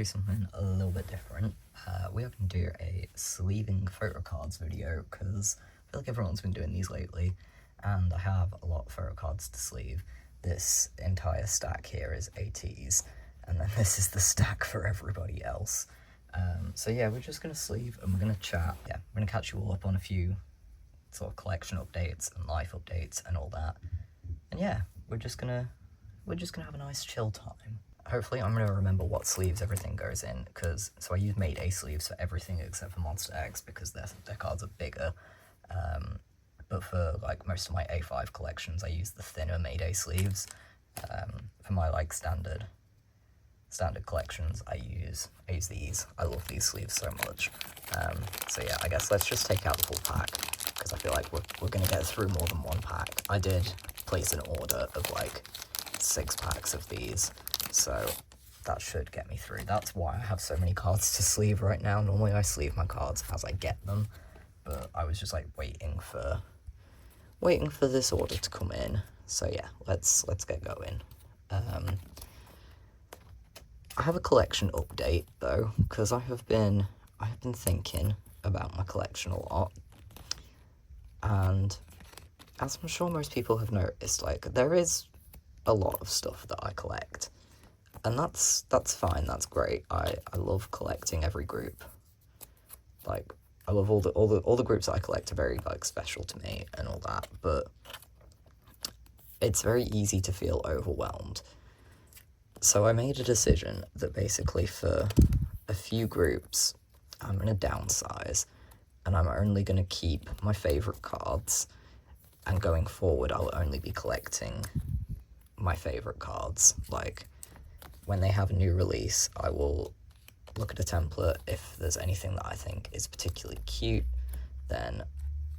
do something a little bit different. We are going to do a sleeving photo cards video because I feel like everyone's been doing these lately, and I have a lot of photo cards to sleeve. This entire stack here is ATs, and then this is the stack for everybody else. So yeah, we're just going to sleeve and we're going to chat. Yeah, I'm going to catch you all up on a few sort of collection updates and life updates and all that. And yeah, we're just gonna have a nice chill time. Hopefully I'm gonna remember what sleeves everything goes in, so I use Mayday sleeves for everything except for Monster X because their cards are bigger. But for like most of my A5 collections, I use the thinner Mayday sleeves. For my like standard collections, I use these. I love these sleeves so much. So yeah, I guess let's just take out the full pack because I feel like we're gonna get through more than one pack. I did place an order of like 6 packs of these, so that should get me through. That's why I have so many cards to sleeve right now. Normally I sleeve my cards as I get them, but I was just like waiting for this order to come in. So yeah, let's get going. I have a collection update though, because I have been thinking about my collection a lot, and as I'm sure most people have noticed, like there is a lot of stuff that I collect, and that's fine, that's great. I love collecting every group. Like I love all the groups that I collect are very like special to me and all that, but it's very easy to feel overwhelmed. So I made a decision that basically for a few groups I'm going to downsize, and I'm only going to keep my favourite cards, and going forward I'll only be collecting my favourite cards. Like when they have a new release, I will look at a template. If there's anything that I think is particularly cute, then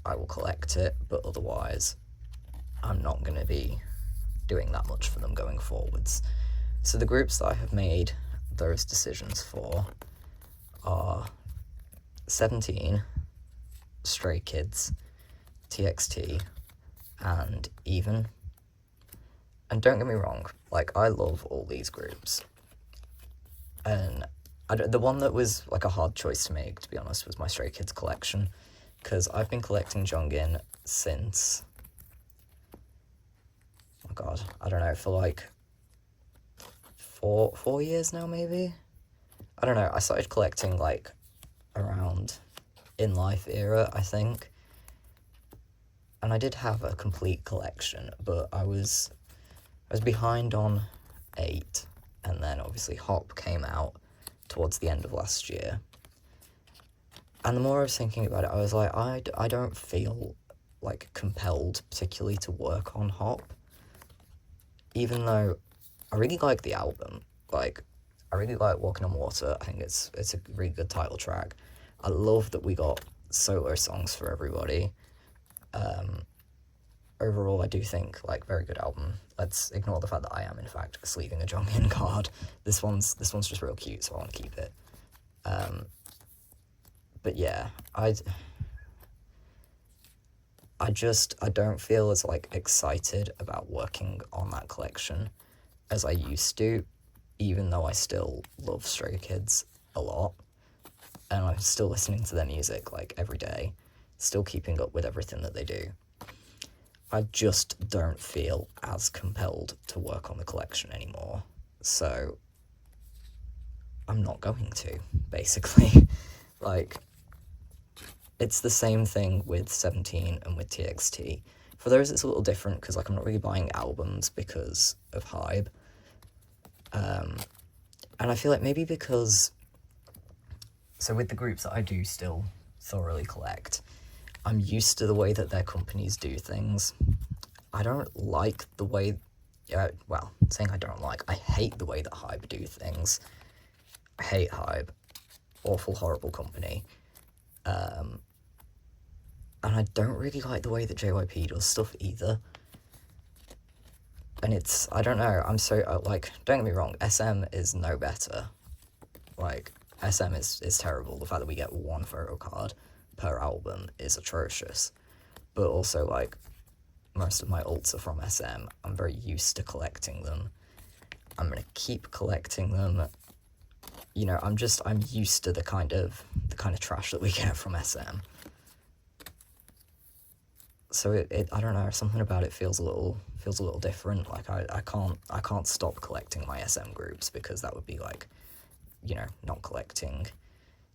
I will collect it, but otherwise I'm not going to be doing that much for them going forwards. So the groups that I have made those decisions for are 17, Stray Kids, TXT, and Even. And don't get me wrong, like I love all these groups. And the one that was like a hard choice to make, to be honest, was my Stray Kids collection, because I've been collecting Jongin since, oh god, I don't know, for like 4 years now, maybe? I don't know, I started collecting like around In Life era, I think. And I did have a complete collection, but I was behind on 8, and then obviously Hop came out towards the end of last year. And the more I was thinking about it, I was like, I don't feel like compelled particularly to work on Hop, even though I really like the album. Like, I really like Walking on Water. I think it's a really good title track. I love that we got solo songs for everybody. Overall, I do think, like, very good album. Let's ignore the fact that I am, in fact, sleeving a Jongin card. This one's just real cute, so I want to keep it. But yeah, I don't feel as, like, excited about working on that collection as I used to, even though I still love Stray Kids a lot, and I'm still listening to their music, like, every day, still keeping up with everything that they do. I just don't feel as compelled to work on the collection anymore, so I'm not going to, basically. Like, it's the same thing with 17 and with TXT. For those, it's a little different, because, like, I'm not really buying albums because of Hybe. And I feel like maybe because... So with the groups that I do still thoroughly collect, I'm used to the way that their companies do things. I don't like the way... well, saying I don't like, I hate the way that Hybe do things. I hate Hybe. Awful, horrible company. And I don't really like the way that JYP does stuff either. And it's, I don't know, I'm so, like, don't get me wrong, SM is no better. Like, SM is terrible. The fact that we get 1 photo card per album is atrocious. But also, like, most of my ults are from SM. I'm very used to collecting them. I'm going to keep collecting them. you know, I'm used to the kind of trash that we get from SM. So it I don't know, something about it feels a little different. Like I can't stop collecting my SM groups, because that would be like, you know, not collecting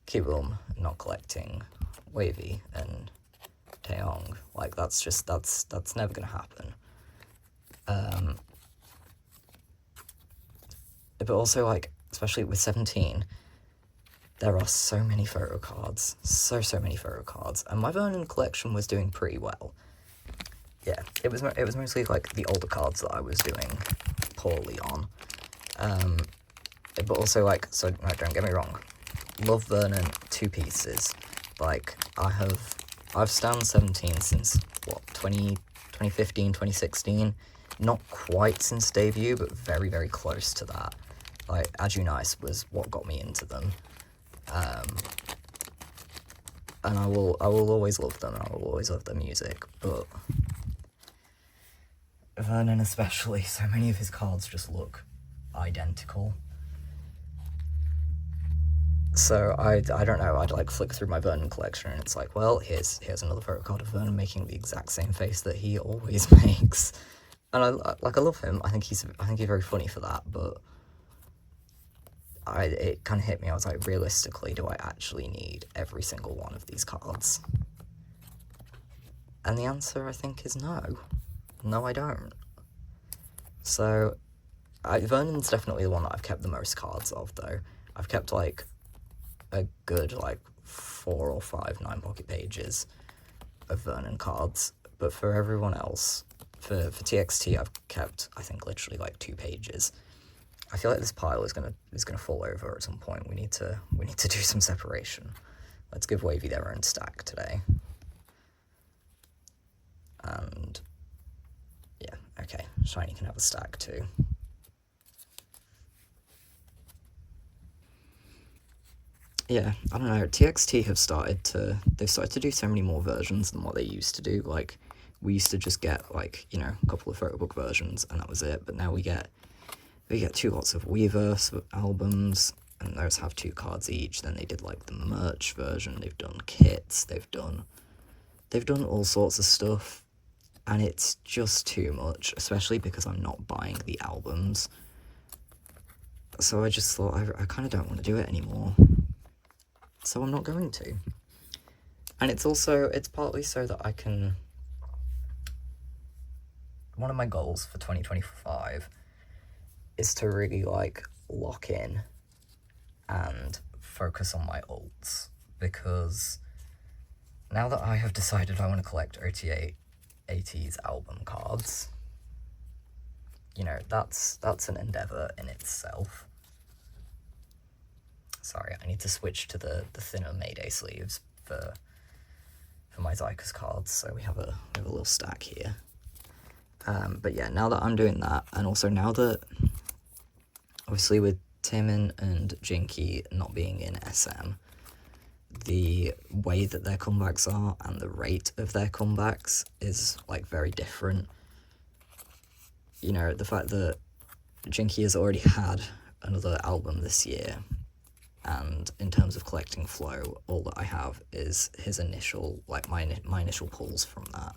Kiwoom, not collecting Wavy and Taeyong. Like that's never gonna happen. But also, like, especially with 17, there are so many photo cards, so many photo cards, and my Vernon collection was doing pretty well. Yeah, it was mostly like the older cards that I was doing poorly on. But also, like, so no, don't get me wrong, love Vernon 2 pieces. Like, I've stan 17 since what, 2015, 2016. Not quite since debut, but very, very close to that. Like, As You Nice was what got me into them. And I will always love them, and I will always love their music, but Vernon especially, so many of his cards just look identical. So I don't know, I'd like flick through my Vernon collection, and it's like, well, here's another photo card of Vernon making the exact same face that he always makes. And I love him. I think he's very funny for that, but it kind of hit me. I was like, realistically, do I actually need every single one of these cards? And the answer, I think, is no. No, I don't. So, Vernon's definitely the one that I've kept the most cards of, though. I've kept, like, a good, like, 4 or 5 9-pocket pages of Vernon cards. But for everyone else, for TXT, I've kept, I think, literally, like, 2 pages. I feel like this pile is gonna fall over at some point. We need to do some separation. Let's give Wavy their own stack today. And yeah, okay, Shiny can have a stack too. Yeah, I don't know. TXT have started to do so many more versions than what they used to do. Like, we used to just get, like, you know, a couple of photo book versions and that was it. But now we get 2 lots of Weverse albums, and those have 2 cards each. Then they did, like, the merch version. They've done kits. They've done all sorts of stuff, and it's just too much, especially because I'm not buying the albums. So I just thought I kind of don't want to do it anymore. So I'm not going to. And it's partly so that I can... One of my goals for 2025 is to really, like, lock in and focus on my alts, because now that I have decided I want to collect OTA 80s album cards, you know, that's an endeavour in itself. Sorry, I need to switch to the thinner Mayday sleeves for my Zykus cards, so we have a little stack here. But yeah, now that I'm doing that, and also now that, obviously with Taemin and Jinky not being in SM, the way that their comebacks are and the rate of their comebacks is, like, very different. You know, the fact that Jinky has already had another album this year, and in terms of collecting flow, all that I have is his initial, like, my initial pulls from that.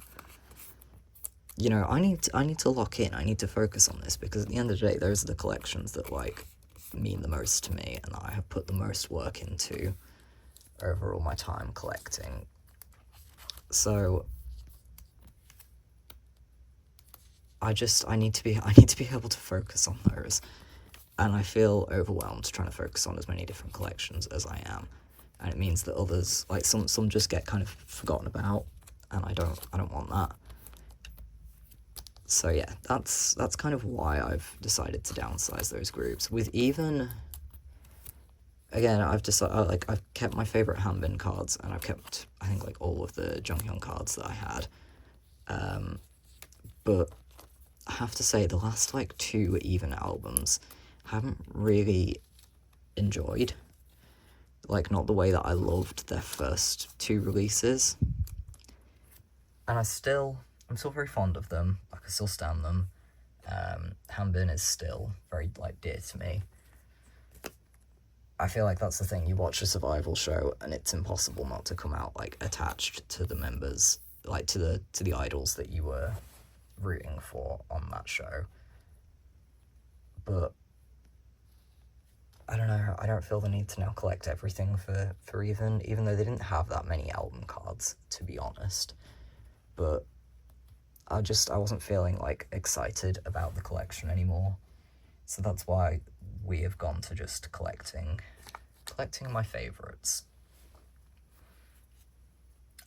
You know, I need to lock in, I need to focus on this, because at the end of the day, those are the collections that, like, mean the most to me, and I have put the most work into over all my time collecting. So I need to be able to focus on those, and I feel overwhelmed trying to focus on as many different collections as I am, and it means that others, like, some just get kind of forgotten about, and I don't want that. So yeah, that's kind of why I've decided to downsize those groups. With even, again, I've kept my favourite Hanbin cards, and I've kept, I think, like, all of the Jonghyun cards that I had. But I have to say, the last, like, 2 even albums I haven't really enjoyed. Like, not the way that I loved their first 2 releases. And I'm still very fond of them. I can still stand them. Hanbin is still very, like, dear to me. I feel like that's the thing. You watch a survival show and it's impossible not to come out like attached to the members, like to the idols that you were rooting for on that show. But I don't know, I don't feel the need to now collect everything for even though they didn't have that many album cards, to be honest. But I wasn't feeling like excited about the collection anymore. So that's why we have gone to just collecting my favorites.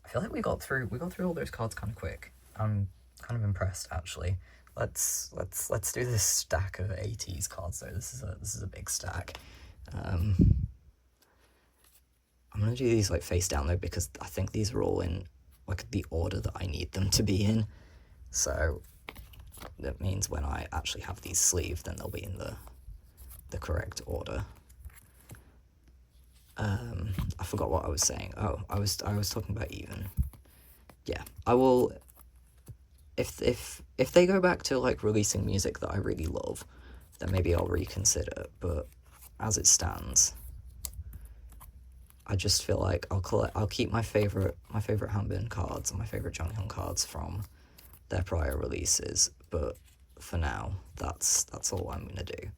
I feel like we got through all those cards kind of quick. I'm kind of impressed, actually. Let's do this stack of 80s cards though. This is a big stack. I'm gonna do these like face down though, because I think these are all in like the order that I need them to be in. So that means when I actually have these sleeved, then they'll be in the correct order. I forgot what I was saying. Oh, I was talking about even. Yeah, I will. If they go back to like releasing music that I really love, then maybe I'll reconsider. But as it stands, I just feel like I'll keep my favorite Hanbin cards and my favorite Jonghyun cards from their prior releases. But for now, that's all I'm gonna do.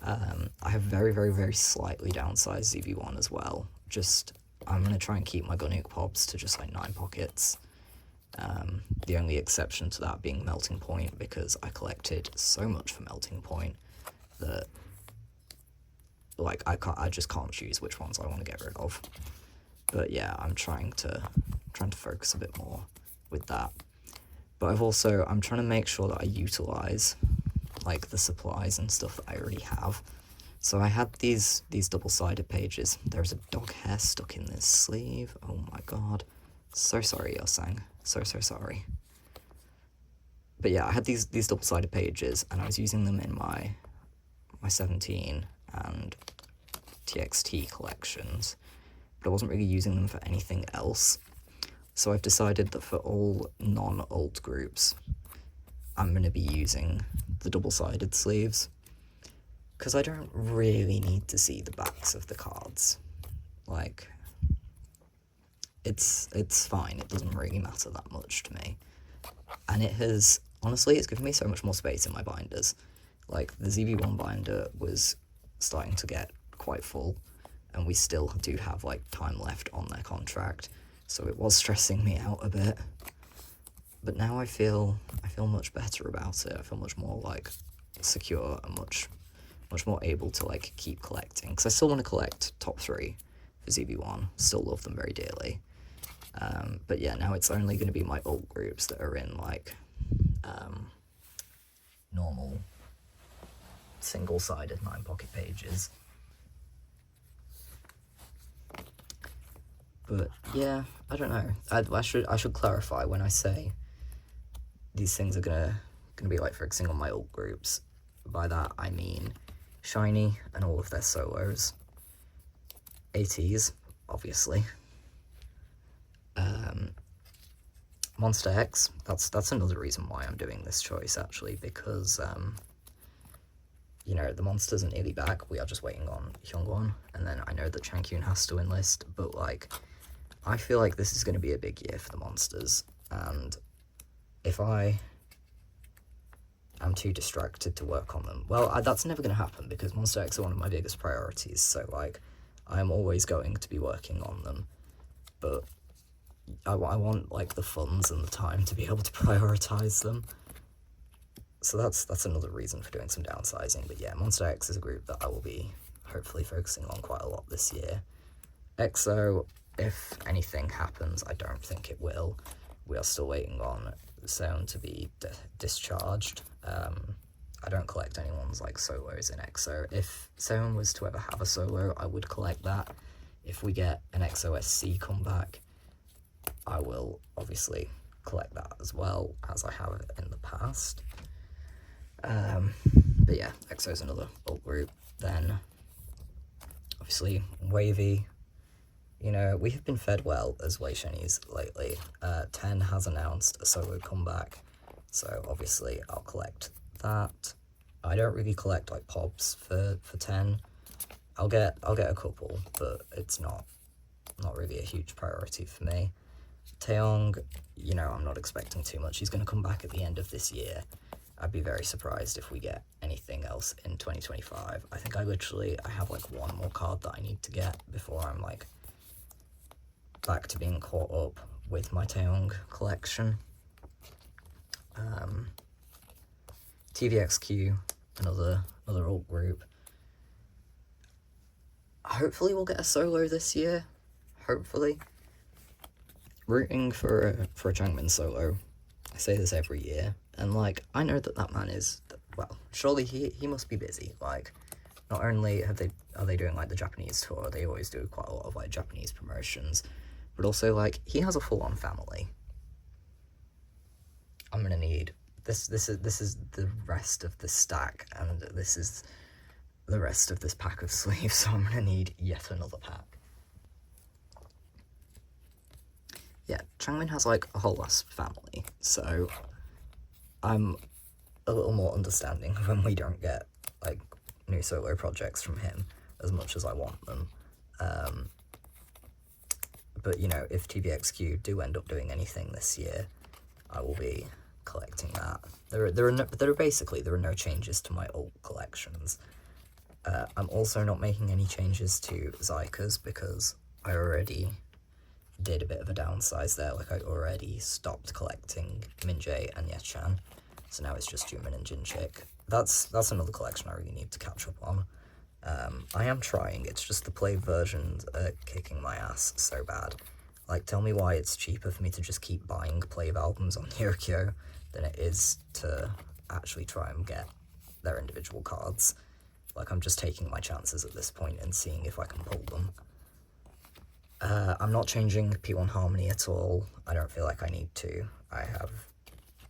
I have very, very, very slightly downsized ZV1 as well. I'm going to try and keep my Gunuk Pops to just like 9 pockets. The only exception to that being Melting Point, because I collected so much for Melting Point that like I just can't choose which ones I want to get rid of. But yeah, I'm trying to focus a bit more with that. But I'm trying to make sure that I utilize like the supplies and stuff that I already have. So I had these double-sided pages. There's a dog hair stuck in this sleeve. Oh my god. So sorry, Yosang. So sorry. But yeah, I had these double-sided pages and I was using them in my 17 and TXT collections, but I wasn't really using them for anything else. So I've decided that for all non-old groups, I'm going to be using the double-sided sleeves, because I don't really need to see the backs of the cards. Like, it's fine, it doesn't really matter that much to me. And honestly, it's given me so much more space in my binders. Like, the ZV1 binder was starting to get quite full, and we still do have, like, time left on their contract, so it was stressing me out a bit. But now I feel much better about it. I feel much more like secure and much more able to like keep collecting, because I still want to collect top 3 for ZV1. Still love them very dearly. But yeah, now it's only going to be my old groups that are in like normal single-sided 9-pocket pages. But yeah, I don't know. I should clarify when I say these things are gonna be like focusing on my old groups. By that I mean SHINee and all of their solos, ATEEZ, obviously, Monsta X. That's another reason why I'm doing this choice, actually, because you know, the Monsters are nearly back. We are just waiting on Hyungwon, and then I know that Changkyun has to enlist, but like, I feel like this is going to be a big year for the Monsters, and if I am too distracted to work on them, well, that's never going to happen, because Monsta X are one of my biggest priorities, so like, I'm always going to be working on them, but I want like the funds and the time to be able to prioritize them. So that's another reason for doing some downsizing. But yeah, Monsta X is a group that I will be hopefully focusing on quite a lot this year. EXO, if anything happens, I don't think it will. We are still waiting on Seon to be discharged. I don't collect anyone's like solos in EXO. If Seon was to ever have a solo, I would collect that. If we get an EXO SC comeback, I will obviously collect that as well, as I have in the past. But yeah, EXO's another old group. Then obviously WayV, you know, we have been fed well as WayShenis lately. 10 has announced a solo comeback, so obviously I'll collect that. I don't really collect like pops for 10. I'll get a couple, but it's not really a huge priority for me. Taeyong, you know, I'm not expecting too much. He's going to come back at the end of this year. I'd be very surprised if we get anything else in 2025. I think I have like one more card that I need to get before I'm like back to being caught up with my Taeyong collection. TVXQ, another alt group. Hopefully we'll get a solo this year. Hopefully. Rooting for a Changmin solo. I say this every year, and like I know that man is, well, surely he must be busy. Like, not only are they doing like the Japanese tour, they always do quite a lot of like Japanese promotions, but also like he has a full-on family. I'm gonna need this is the rest of the stack, and this is the rest of this pack of sleeves, so I'm gonna need yet another pack. Yeah, Changmin has like a whole ass family, so I'm a little more understanding when we don't get like new solo projects from him as much as I want them. But you know, if TVXQ do end up doing anything this year, I will be collecting that. There are no changes to my old collections. I'm also not making any changes to Zykas because I already did a bit of a downsize there. Like, I already stopped collecting Minjae and Yechan, so now it's just Jumin and Jinchik. That's another collection I really need to catch up on. I am trying, it's just the play versions are kicking my ass so bad. Like, tell me why it's cheaper for me to just keep buying Plave albums on Yokyo than it is to actually try and get their individual cards. Like, I'm just taking my chances at this point and seeing if I can pull them. I'm not changing P1 Harmony at all. I don't feel like I need to. I have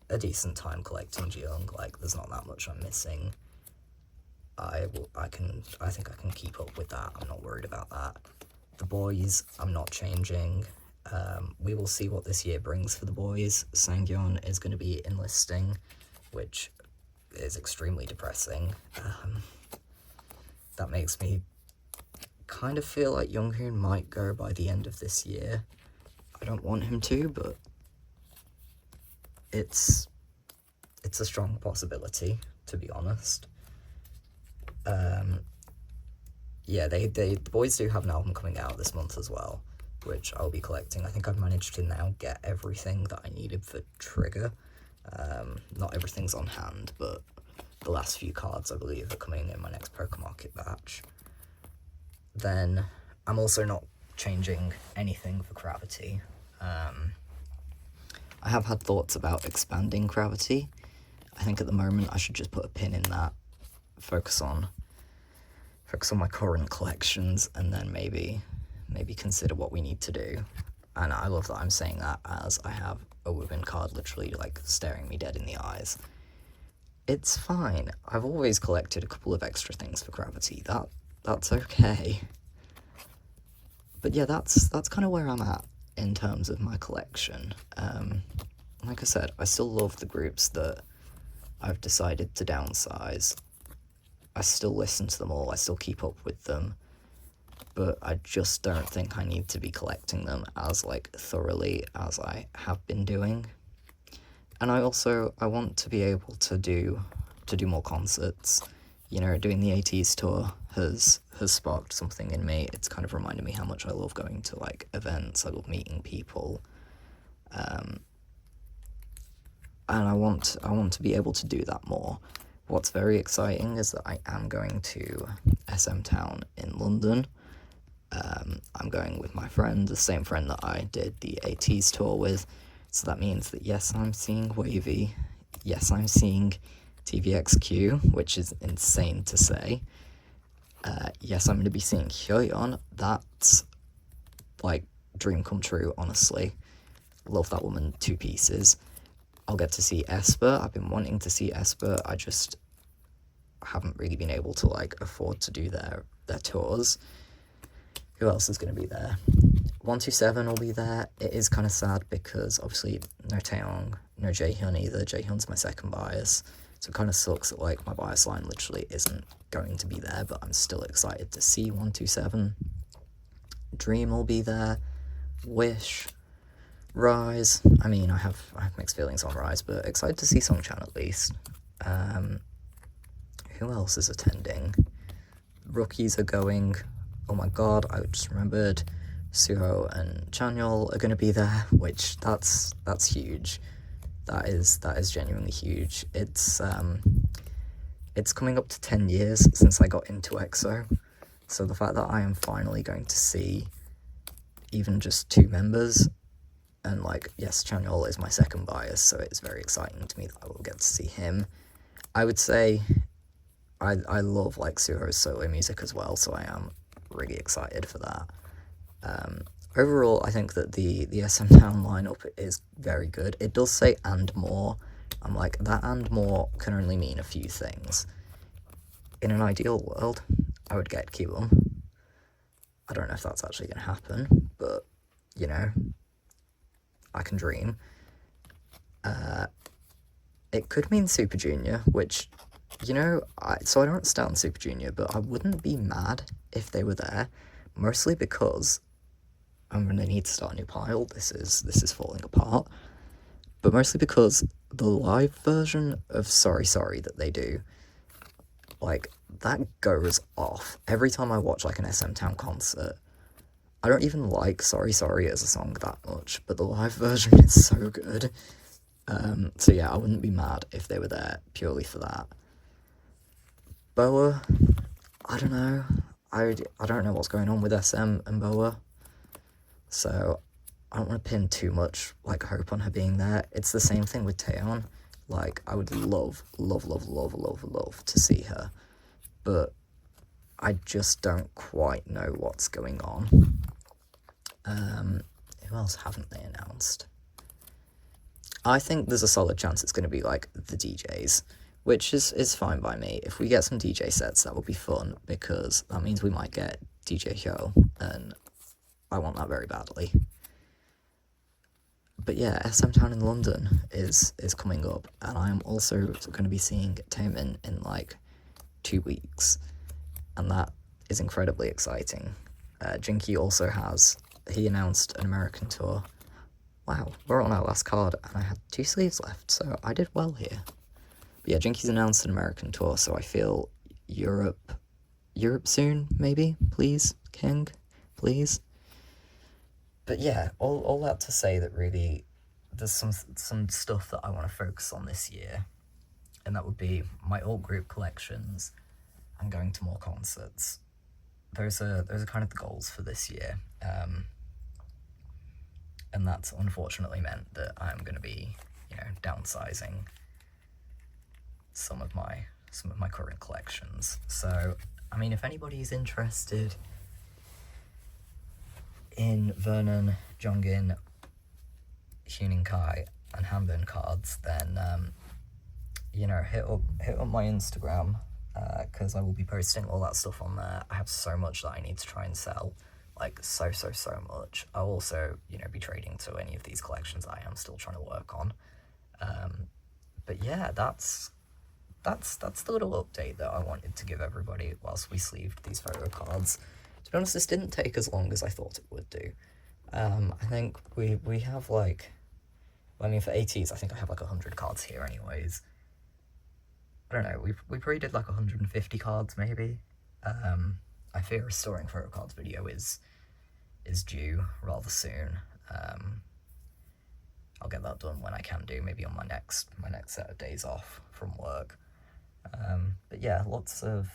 a decent time collecting Jeong. Like, there's not that much I'm missing. I think I can keep up with that. I'm not worried about that. The boys, I'm not changing. We will see what this year brings for the boys. Sangyeon is going to be enlisting, which is extremely depressing. That makes me kind of feel like Younghoon might go by the end of this year. I don't want him to, but it's a strong possibility, to be honest. Yeah, the boys do have an album coming out this month as well, which I'll be collecting. I think I've managed to now get everything that I needed for Trigger. Not everything's on hand, but the last few cards, I believe, are coming in my next Pokemarket batch. Then I'm also not changing anything for Gravity. I have had thoughts about expanding Gravity. I think at the moment I should just put a pin in that, focus on my current collections, and then maybe consider what we need to do. And I love that I'm saying that as I have a Wubin card literally like staring me dead in the eyes. It's fine. I've always collected a couple of extra things for Gravity. That's okay. But yeah, that's kind of where I'm at in terms of my collection. Like I said, I still love the groups that I've decided to downsize. I still listen to them all, I still keep up with them, but I just don't think I need to be collecting them as like thoroughly as I have been doing. And I want to be able to do more concerts. You know, doing the 80s tour has sparked something in me. It's kind of reminded me how much I love going to like events. I love meeting people, and I want to be able to do that more. What's very exciting is that I am going to SM Town in London. I'm going with my friend, the same friend that I did the 80s tour with. So that means that yes, I'm seeing Wavy. Yes, I'm seeing TVXQ, which is insane to say. Yes, I'm going to be seeing Hyoyeon. That's like dream come true, honestly. Love that woman 2 pieces. I'll get to see aespa. I've been wanting to see aespa. I just haven't really been able to like afford to do their tours. Who else is going to be there? 127 will be there. It is kind of sad because obviously no Taeyong, no Jaehyun either. Jaehyun's my second bias. So it kind of sucks that like my bias line literally isn't going to be there, but I'm still excited to see 127. Dream will be there. Wish. Rise. I mean, I have mixed feelings on Rise, but excited to see Songchan at least. Who else is attending? Rookies are going. Oh my god, I just remembered Suho and Chanyeol are going to be there, which that's huge. That is genuinely huge. It's coming up to 10 years since I got into EXO, so the fact that I am finally going to see even just 2 members, and like, yes, Chanyeol is my second bias, so it's very exciting to me that I will get to see him. I would say I love like Suho's solo music as well, so I am really excited for that. Overall, I think that the SM Town lineup is very good. It does say "and more." I'm like, that "and more" can only mean a few things. In an ideal world, I would get Kibum. I don't know if that's actually going to happen, but, you know, I can dream. It could mean Super Junior, which, you know, so I don't stand Super Junior, but I wouldn't be mad if they were there, mostly because I'm going to need to start a new pile. This is falling apart. But mostly because the live version of Sorry Sorry that they do, like, that goes off. Every time I watch, like, an SM Town concert, I don't even like Sorry Sorry as a song that much, but the live version is so good. So yeah, I wouldn't be mad if they were there purely for that. Boa, I don't know. I don't know what's going on with SM and Boa, so I don't want to pin too much like hope on her being there. It's the same thing with Taeyeon. Like, I would love to see her, but I just don't quite know what's going on. Who else haven't they announced? I think there's a solid chance it's going to be like the DJs, which is fine by me. If we get some DJ sets, that would be fun, because that means we might get DJ Hyo, and I want that very badly. But yeah, SM Town in London is coming up, and I am also going to be seeing Taemin in like 2 weeks, and that is incredibly exciting. Jinky also he announced an American tour. Wow, we're on our last card, and I had 2 sleeves left, so I did well here. But yeah, Jinky's announced an American tour, so I feel Europe soon, maybe? Please, King? Please? But yeah, all that to say that really there's some stuff that I want to focus on this year, and that would be my alt group collections and going to more concerts. Those are kind of the goals for this year, and that's unfortunately meant that I'm going to be, you know, downsizing some of my current collections. So, I mean, if anybody's interested in Vernon, Jongin, Huening Kai, and Hanbin cards, then you know, hit up my Instagram, because I will be posting all that stuff on there. I have so much that I need to try and sell, like so much. I'll also, you know, be trading to any of these collections I am still trying to work on. But yeah, that's the little update that I wanted to give everybody whilst we sleeved these photo cards. To be honest, this didn't take as long as I thought it would do. I think we have like, well, I mean, for ATs, I think I have like 100 cards here anyways. I don't know, we probably did like 150 cards maybe. I fear a storing photo cards video is due rather soon. I'll get that done when I can do, maybe on my next set of days off from work. But yeah, lots of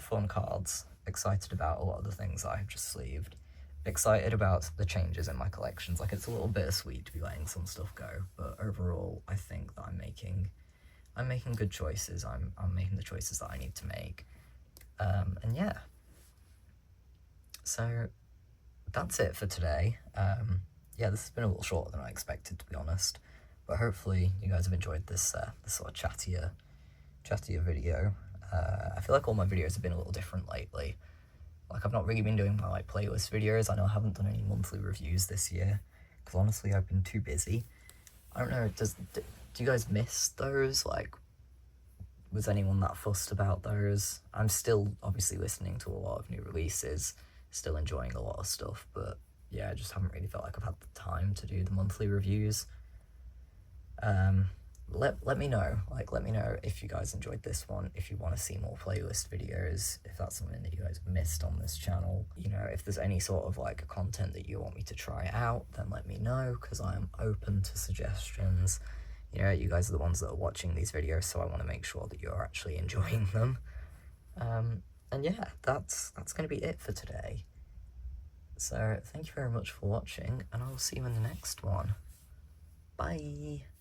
fun cards. Excited about a lot of the things that I've just sleeved. Excited about the changes in my collections. Like, it's a little bittersweet to be letting some stuff go, but overall, I think that I'm making good choices. I'm making the choices that I need to make. And yeah. So that's it for today. Yeah, this has been a little shorter than I expected, to be honest, but hopefully you guys have enjoyed this sort of chattier video. I feel like all my videos have been a little different lately. Like, I've not really been doing my like playlist videos. I know I haven't done any monthly reviews this year, because honestly I've been too busy. I don't know, do you guys miss those? Like, was anyone that fussed about those. I'm still obviously listening to a lot of new releases, still enjoying a lot of stuff, but yeah, I just haven't really felt like I've had the time to do the monthly reviews. Let me know, let me know if you guys enjoyed this one, if you want to see more playlist videos, if that's something that you guys missed on this channel. You know, if there's any sort of content that you want me to try out, then let me know, because I am open to suggestions. You know, you guys are the ones that are watching these videos, so I want to make sure that you're actually enjoying them. And yeah, that's going to be it for today. So thank you very much for watching, and I will see you in the next one. Bye!